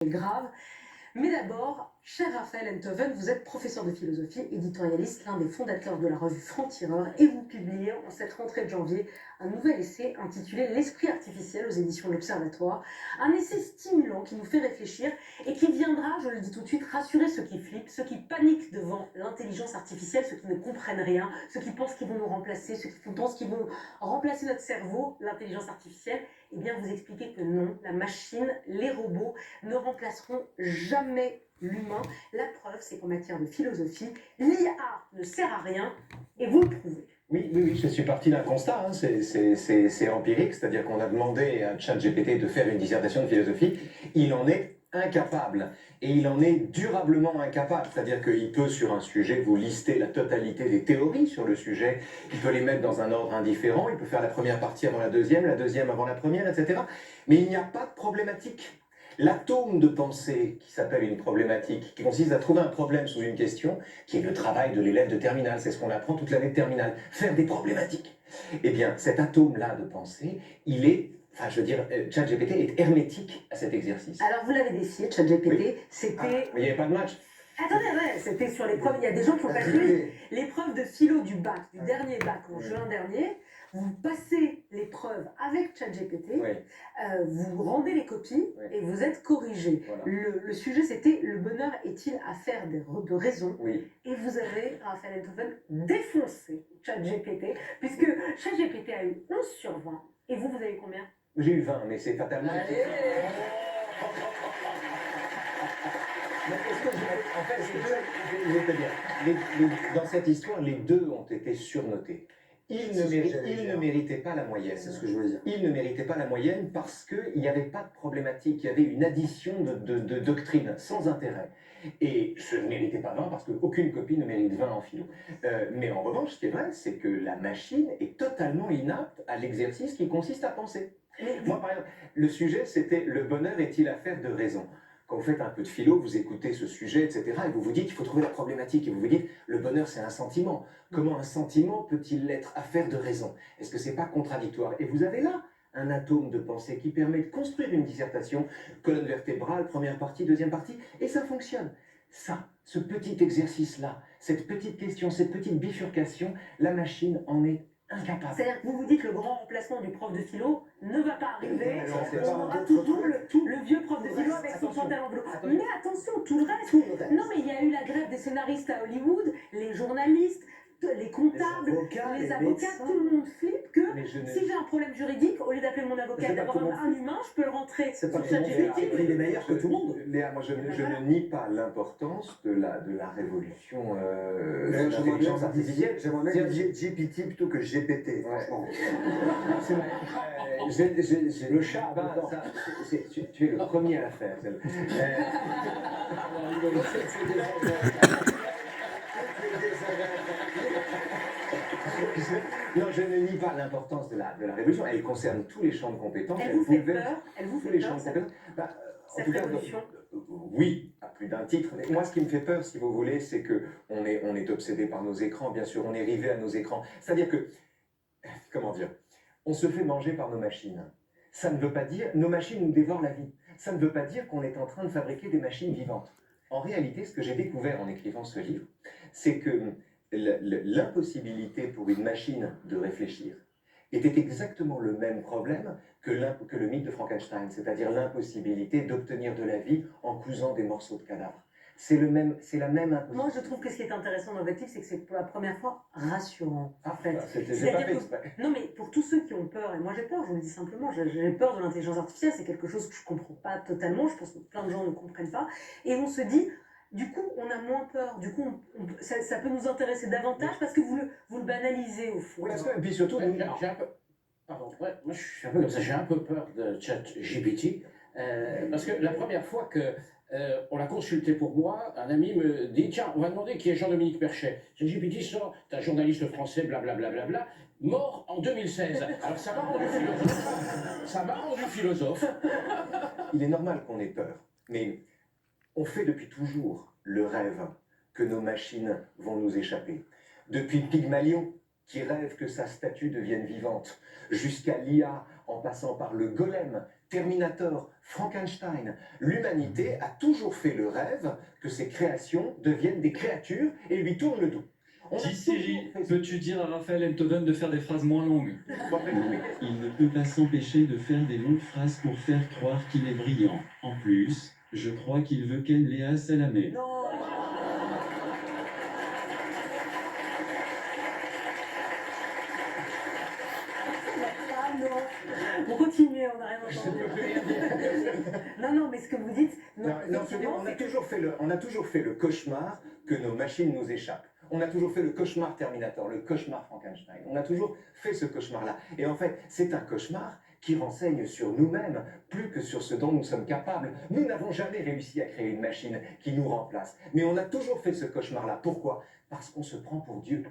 grave. Mais d'abord, cher Raphaël Enthoven, vous êtes professeur de philosophie, éditorialiste, l'un des fondateurs de la revue Franc-Tireur, et vous publiez en cette rentrée de janvier un nouvel essai intitulé L'esprit artificiel aux éditions de l'Observatoire. Un essai stimulant qui nous fait réfléchir et qui viendra, je le dis tout de suite, rassurer ceux qui flippent, ceux qui paniquent devant l'intelligence artificielle, ceux qui ne comprennent rien, ceux qui pensent qu'ils vont nous remplacer, ceux qui pensent qu'ils vont remplacer notre cerveau, l'intelligence artificielle. Eh bien, vous expliquez que non, la machine, les robots ne remplaceront jamais l'humain. La preuve, c'est qu'en matière de philosophie, l'IA ne sert à rien, et vous le prouvez. Oui, je suis parti d'un constat, hein. C'est empirique, c'est-à-dire qu'on a demandé à ChatGPT de faire une dissertation de philosophie, il en est incapable, et il en est durablement incapable, c'est-à-dire qu'il peut sur un sujet vous lister la totalité des théories sur le sujet, il peut les mettre dans un ordre indifférent, il peut faire la première partie avant la deuxième avant la première, etc. Mais il n'y a pas de problématique. L'atome de pensée qui s'appelle une problématique, qui consiste à trouver un problème sous une question, qui est le travail de l'élève de terminale, c'est ce qu'on apprend toute l'année de terminale, faire des problématiques. Eh bien, cet atome-là de pensée, il est, enfin je veux dire, ChatGPT est hermétique à cet exercice. Alors vous l'avez décidé, ChatGPT, oui. c'était... Mais il n'y avait pas de match. Attendez, ouais, c'était sur l'épreuve, il y a des gens qui ont passé l'épreuve de philo du bac, du dernier bac en juin dernier. Vous passez l'épreuve avec ChatGPT, oui. Vous rendez les copies oui. et vous êtes corrigé. Voilà. Le sujet, c'était « Le bonheur est-il affaire de raison ?» Oui. Et vous avez, Raphaël Enthoven, défoncé ChatGPT, puisque ChatGPT a eu 11 sur 20. Et vous avez eu combien? J'ai eu 20, mais c'est fatalement... En fait, je vais te dire, dans cette histoire, les deux ont été surnotés. Il ne méritait pas la moyenne. C'est ce que je voulais dire. Il ne méritait pas la moyenne parce qu'il n'y avait pas de problématique, il y avait une addition de doctrines sans intérêt. Et je ne méritais pas 20 parce qu'aucune copie ne mérite 20 en philo. Mais en revanche, ce qui est vrai, c'est que la machine est totalement inapte à l'exercice qui consiste à penser. Moi, par exemple, le sujet, c'était « Le bonheur est-il affaire de raison ?» Quand vous faites un peu de philo, vous écoutez ce sujet, etc., et vous vous dites qu'il faut trouver la problématique, et vous vous dites, le bonheur c'est un sentiment. Comment un sentiment peut-il être affaire de raison? Est-ce que c'est pas contradictoire? Et vous avez là un atome de pensée qui permet de construire une dissertation, colonne vertébrale, première partie, deuxième partie, et ça fonctionne. Ça, ce petit exercice-là, cette petite question, cette petite bifurcation, la machine en est incapable. C'est-à-dire que vous vous dites que le grand remplacement du prof de philo ne va pas arriver, on aura pas toujours le vieux prof de philo avec son pantalon bleu. Mais attention, tout le reste. Non, mais il y a eu la grève des scénaristes à Hollywood, les journalistes, les comptables, les avocats, tout le monde flippe que si j'ai un problème juridique, au lieu d'appeler mon avocat et d'avoir un humain, je peux le rentrer sur ChatGPT. Il est meilleur que tout le monde. Léa, moi je ne nie pas l'importance de la révolution de l'intelligence artificielle. J'aimerais bien dire GPT plutôt que GPT, franchement. Le chat, tu es le premier à la faire. Non, je ne nie pas l'importance de la révolution. Elle concerne tous les champs de compétences. Elle vous fait peur? Elle vous fait peur, cette révolution? Oui, à plus d'un titre. Mais moi, ce qui me fait peur, si vous voulez, c'est qu'on est obsédé par nos écrans. Bien sûr, on est rivé à nos écrans. C'est-à-dire que, comment dire, on se fait manger par nos machines. Ça ne veut pas dire, nos machines nous dévorent la vie. Ça ne veut pas dire qu'on est en train de fabriquer des machines vivantes. En réalité, ce que j'ai découvert en écrivant ce livre, c'est que l'impossibilité pour une machine de réfléchir était exactement le même problème que le mythe de Frankenstein, c'est-à-dire l'impossibilité d'obtenir de la vie en cousant des morceaux de cadavre. C'est la même impossibilité. Moi, je trouve que ce qui est intéressant dans votre livre, c'est que c'est pour la première fois rassurant, en fait. J'ai pas fait exprès. Non, mais pour tous ceux qui ont peur, et moi j'ai peur, je vous le dis simplement, j'ai peur de l'intelligence artificielle, c'est quelque chose que je comprends pas totalement, je pense que plein de gens ne comprennent pas, et on se dit... Du coup, on a moins peur. Du coup, ça peut nous intéresser davantage parce que vous le banalisez au fond. Oui, et puis surtout, j'ai un peu... Pardon, ouais, moi je suis un peu comme ça, j'ai un peu peur de ChatGPT parce que la première fois que on l'a consulté pour moi, un ami me dit tiens, on va demander qui est Jean-Dominique Perchet. ChatGPT sort, t'es un journaliste français, blablabla, mort en 2016. Alors ça m'a rendu philosophe. Ça m'a rendu philosophe. Il est normal qu'on ait peur, mais on fait depuis toujours le rêve que nos machines vont nous échapper. Depuis Pygmalion, qui rêve que sa statue devienne vivante, jusqu'à l'IA, en passant par le golem, Terminator, Frankenstein. L'humanité a toujours fait le rêve que ses créations deviennent des créatures et lui tournent le dos. On a Dis Siri, toujours fait ça. peux-tu dire à Raphaël Enthoven de faire des phrases moins longues? Bon, mais- Non, il ne peut pas s'empêcher de faire des longues phrases pour faire croire qu'il est brillant. En plus, je crois qu'il veut Ken Léa Salamé. Non. Ah non. Pour continuer, on n'a rien Je entendu. ne peux plus rien dire. Non, mais ce que vous dites, Non, je veux dire, effectivement, on a toujours fait le cauchemar que nos machines nous échappent. On a toujours fait le cauchemar Terminator, le cauchemar Frankenstein. On a toujours fait ce cauchemar-là. Et en fait, c'est un cauchemar qui renseigne sur nous-mêmes plus que sur ce dont nous sommes capables. Nous n'avons jamais réussi à créer une machine qui nous remplace. Mais on a toujours fait ce cauchemar-là. Pourquoi? Parce qu'on se prend pour Dieu.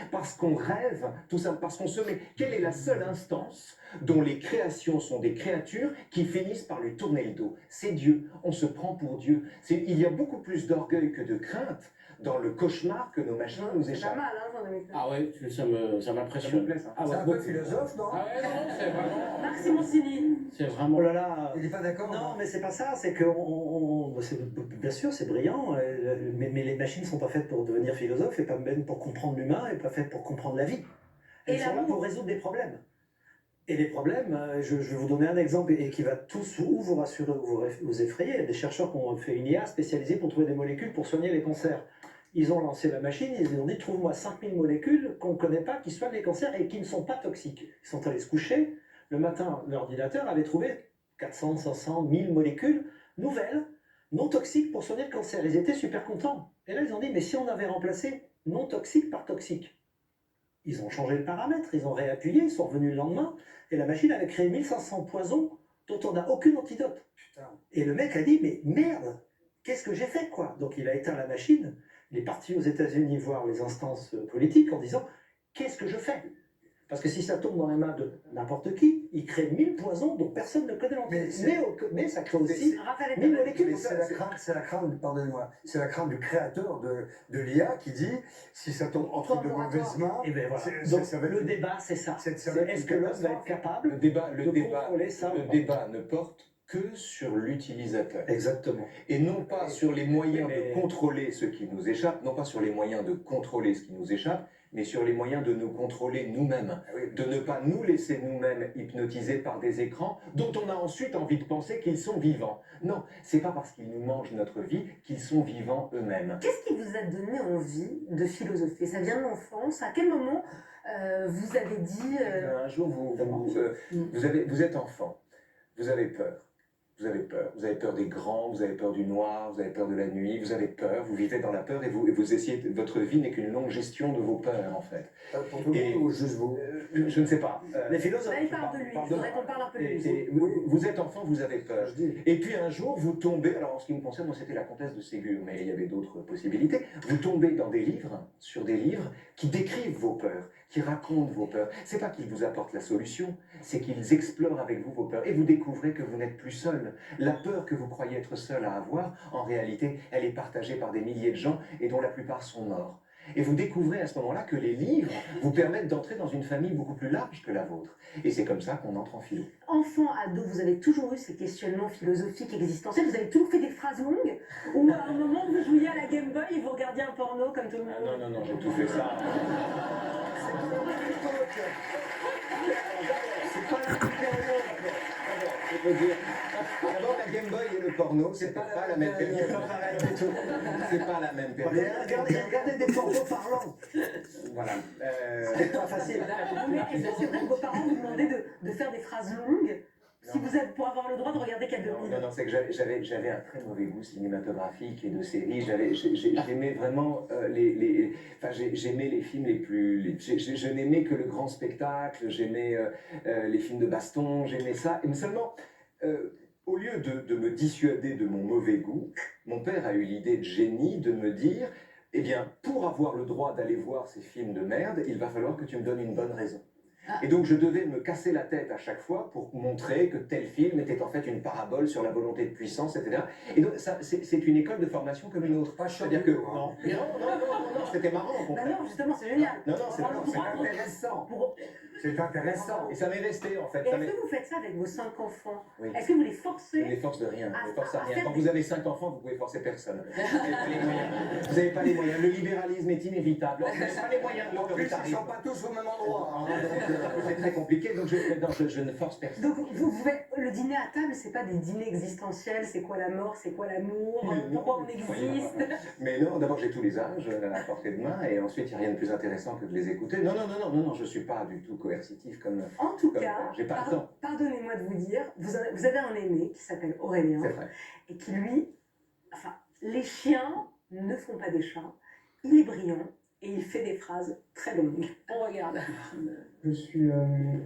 Parce qu'on rêve, tout ça, parce qu'on se met. Quelle est la seule instance dont les créations sont des créatures qui finissent par lui tourner le dos? C'est Dieu. On se prend pour Dieu. Il y a beaucoup plus d'orgueil que de crainte dans le cauchemar que nos machines nous c'est pas échappent. mal, hein, Jean-Dominique. Ah ouais, ça Ça m'impressionne. vous plaît, ça? Ah C'est ouais, un peu beaucoup. philosophe, non? Ah ouais, non, c'est vraiment... Marc Simoncini. C'est vraiment... Oh là là. Il n'est pas d'accord? Non, mais c'est pas ça, c'est que bien sûr c'est brillant, mais les machines sont pas faites pour devenir philosophes et pas même pour comprendre l'humain et pas faites pour comprendre la vie. Elles Et sont là l'amour. pour résoudre des problèmes. Et les problèmes, je vais vous donner un exemple et qui va tous vous rassurer ou vous effrayer. Il y a des chercheurs qui ont fait une IA spécialisée pour trouver des molécules pour soigner les cancers. Ils ont lancé la machine, ils ont dit trouve-moi 5000 molécules qu'on ne connaît pas, qui soignent les cancers et qui ne sont pas toxiques. Ils sont allés se coucher. Le matin, l'ordinateur avait trouvé 400, 500, 1000 molécules nouvelles, non toxiques pour soigner le cancer. Ils étaient super contents. Et là, ils ont dit, mais si on avait remplacé non toxique par toxique? Ils ont changé le paramètre, ils ont réappuyé, ils sont revenus le lendemain, et la machine avait créé 1500 poisons dont on n'a aucune antidote. Putain. Et le mec a dit, mais merde, qu'est-ce que j'ai fait, quoi? Donc il a éteint la machine, il est parti aux États-Unis voir les instances politiques en disant, qu'est-ce que je fais? Parce que si ça tombe dans les mains de n'importe qui, il crée 1000 poisons dont personne ne connaît l'antidote. Mais ça crée aussi Raphaël 1000 Enthoven. molécules. Mais c'est la crainte, pardonnez-moi, c'est la crainte du créateur de l'IA qui dit si ça tombe entre de mauvaises mains, Et bien voilà. C'est- Donc ça va être le une- débat, c'est ça. ça C'est va être est-ce une que l'homme va catastrophe. être capable Le débat contrôler ça ou pas. ne porte que sur l'utilisateur. Exactement. Et non pas sur les moyens Mais- de contrôler ce qui nous échappe, non pas sur les moyens de contrôler ce qui nous échappe, mais sur les moyens de nous contrôler nous-mêmes, Ah oui. de ne pas nous laisser nous-mêmes hypnotiser par des écrans dont on a ensuite envie de penser qu'ils sont vivants. Non, c'est pas parce qu'ils nous mangent notre vie qu'ils sont vivants eux-mêmes. Qu'est-ce qui vous a donné envie de philosopher? Ça vient de l'enfance? À quel moment vous avez dit... Un jour, vous êtes enfant, vous avez peur. Vous avez peur. Vous avez peur des grands, vous avez peur du noir, vous avez peur de la nuit, vous avez peur, vous vivez dans la peur et vous essayez. Votre vie n'est qu'une longue gestion de vos peurs, en fait. Pour tout le Et- monde ou juste vous? Je ne sais pas. Les philosophes. Là, il parle de lui. Il faudrait qu'on parle un peu de lui. Et vous êtes enfant, vous avez peur. Je dis. Et puis un jour, vous tombez, alors en ce qui me concerne, moi c'était la comtesse de Ségur, mais il y avait d'autres possibilités. Vous tombez dans des livres, sur des livres qui décrivent vos peurs, qui racontent vos peurs. C'est pas qu'ils vous apportent la solution, c'est qu'ils explorent avec vous vos peurs. Et vous découvrez que vous n'êtes plus seul. La peur que vous croyez être seul à avoir, en réalité, elle est partagée par des milliers de gens et dont la plupart sont morts. Et vous découvrez à ce moment-là que les livres vous permettent d'entrer dans une famille beaucoup plus large que la vôtre. Et c'est comme ça qu'on entre en philo. Enfant, ado, vous avez toujours eu ces questionnements philosophiques existentiels. Vous avez toujours fait des phrases longues ou à un moment vous jouiez à la Game Boy et vous regardiez un porno comme tout le monde. Non, j'ai tout fait ça. C'est pas la même période. Je veux dire, d'abord la Game Boy et le porno, c'est pas la même période. C'est pas la même période. Regardez des pornos parlants. Voilà. C'est pas facile. Mais est-ce que c'est vrai que vos parents vous demandaient de faire des phrases longues si vous avez, pour avoir le droit de regarder qu'à 2000? Non, c'est que j'avais un très mauvais goût cinématographique et de séries. J'aimais vraiment j'aimais les films les plus. Je n'aimais que le grand spectacle, j'aimais les films de baston, j'aimais ça. Et seulement, au lieu de me dissuader de mon mauvais goût, mon père a eu l'idée de génie de me dire eh bien, pour avoir le droit d'aller voir ces films de merde, il va falloir que tu me donnes une bonne raison. Et donc je devais me casser la tête à chaque fois pour montrer que tel film était en fait une parabole sur la volonté de puissance, etc. Et donc c'est une école de formation comme une autre. Pas cher C'est-à-dire du que tout, hein. non, c'était marrant au Bah contraire. non, justement, c'est génial. Non, c'est Avoir le droit intéressant. pour C'est intéressant. Et ça m'est resté en fait. Et Ça est-ce m'est- que vous faites ça avec vos 5 enfants? Oui. Est-ce que vous les Je forcez? ne les force de rien, je ne les force à à rien. faire Quand des- vous avez 5 enfants, vous pouvez forcer personne. Vous n'avez pas les moyens. Vous n'avez pas les moyens. Le libéralisme est inévitable. Vous n'avez pas les moyens de En plus, ils ne l'autoritarisme. sont pas tous au même endroit. hein, C'est très compliqué, donc je ne force personne. Donc, le dîner à table, c'est pas des dîners existentiels, c'est quoi la mort, c'est quoi l'amour, Mais non, pourquoi on mais existe? Mais non, d'abord j'ai tous les âges à portée de main, et ensuite il n'y a rien de plus intéressant que de les écouter. Non, je ne suis pas du tout coercitif comme. En tout Comme- cas, j'ai pas le temps. pardonnez-moi de vous dire, vous avez un aîné qui s'appelle Aurélien, C'est vrai. et qui lui, enfin, les chiens ne font pas des chats, il est brillant, et il fait des phrases très longues. On regarde. Je suis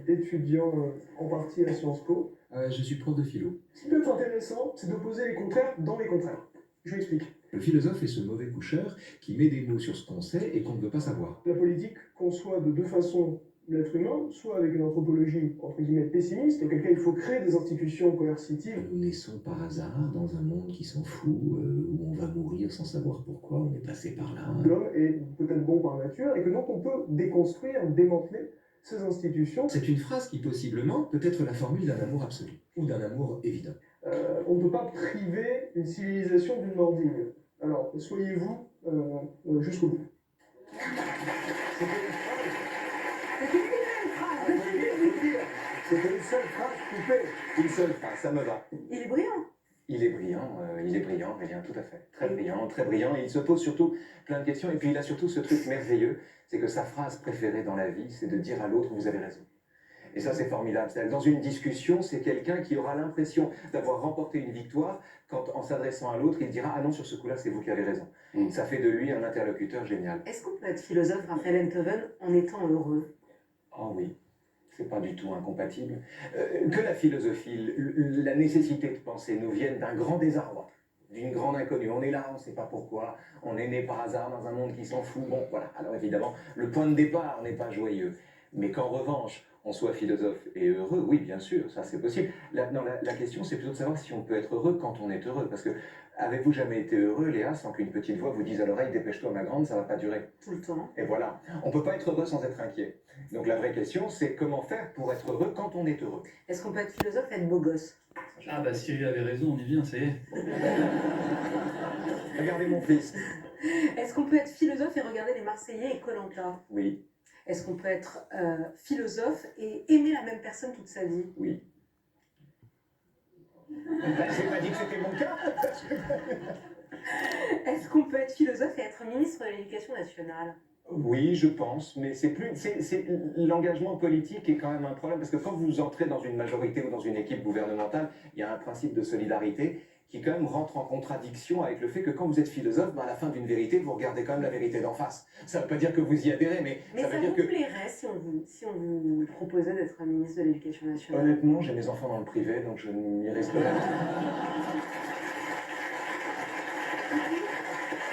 étudiant en partie à Sciences Po. Je suis prof de philo. Ce qui peut être intéressant, c'est d'opposer les contraires dans les contraires. Je m'explique. Le philosophe est ce mauvais coucheur qui met des mots sur ce qu'on sait et qu'on ne veut pas savoir. La politique conçoit de deux façons l'être humain, soit avec une anthropologie entre guillemets pessimiste, auquel cas il faut créer des institutions coercitives. Nous naissons par hasard dans un monde qui s'en fout, où on va mourir sans savoir pourquoi, on est passé par là. L'homme est peut-être bon par nature et que donc on peut déconstruire, démanteler ces institutions. C'est une phrase qui possiblement peut être la formule d'un amour absolu, ou d'un amour évident. On ne peut pas priver une civilisation d'une mort digne. Alors, soyez-vous jusqu'au bout. C'était une seule phrase coupée. Une seule phrase, ça me va. Il est brillant. Il est brillant, tout à fait. Très brillant, et il se pose surtout plein de questions, et puis il a surtout ce truc merveilleux, c'est que sa phrase préférée dans la vie, c'est de dire à l'autre, vous avez raison. Et ça, c'est formidable. C'est-à-dire, dans une discussion, c'est quelqu'un qui aura l'impression d'avoir remporté une victoire, quand en s'adressant à l'autre, il dira, ah non, sur ce coup-là, c'est vous qui avez raison. Ça fait de lui un interlocuteur génial. Est-ce qu'on peut être philosophe, Raphaël Enthoven, en étant heureux? Oh oui, c'est pas du tout incompatible. Que la philosophie, la nécessité de penser nous vienne d'un grand désarroi, d'une grande inconnue. On est là, on ne sait pas pourquoi, on est né par hasard dans un monde qui s'en fout. Bon, voilà. Alors évidemment, le point de départ n'est pas joyeux. Mais qu'en revanche, on soit philosophe et heureux, oui, bien sûr, ça c'est possible. La question, c'est plutôt de savoir si on peut être heureux quand on est heureux. Parce que, avez-vous jamais été heureux, Léa, sans qu'une petite voix vous dise à l'oreille, dépêche-toi ma grande, ça va pas durer. Tout le temps. Et voilà, on ne peut pas être heureux sans être inquiet. Donc la vraie question, c'est comment faire pour être heureux quand on est heureux. Est-ce qu'on peut être philosophe et être beau gosse? Ah bah Cyril avait raison, on y vient, ça y est. Regardez mon fils. Est-ce qu'on peut être philosophe et regarder les Marseillais et Koh-Lanta? Oui, Est-ce qu'on peut être philosophe et aimer la même personne toute sa vie? oui. J'ai pas dit que c'était mon cas. Est-ce qu'on peut être philosophe et être ministre de l'Éducation nationale? Oui, je pense, mais l'engagement politique est quand même un problème, parce que quand vous entrez dans une majorité ou dans une équipe gouvernementale, il y a un principe de solidarité qui quand même rentre en contradiction avec le fait que quand vous êtes philosophe, à la fin d'une vérité, vous regardez quand même la vérité d'en face. Ça ne veut pas dire que vous y adhérez, mais Mais ça ça veut dire vous que... plairait si on vous proposait d'être un ministre de l'Éducation nationale? Honnêtement, j'ai mes enfants dans le privé, donc je n'y risque pas.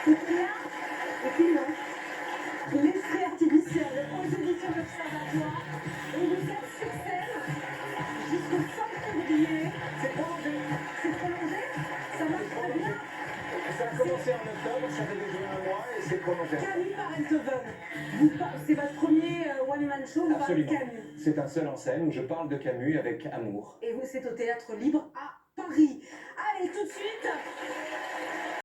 Et puis là, et puis non. L'esprit artificiel aux éditions de l'Observatoire. Et vous êtes sur scène jusqu'au 5 février. C'est prolongé. C'est prolongé? Ça marche très bien. Ça a commencé en octobre, ça fait déjà un mois et c'est prolongé. Camille par Enthoven. C'est votre premier one-man show, vous parlez de Absolument. Camus. C'est un seul en scène où je parle de Camus avec amour. Et vous, c'est au Théâtre Libre à Paris. Allez, tout de suite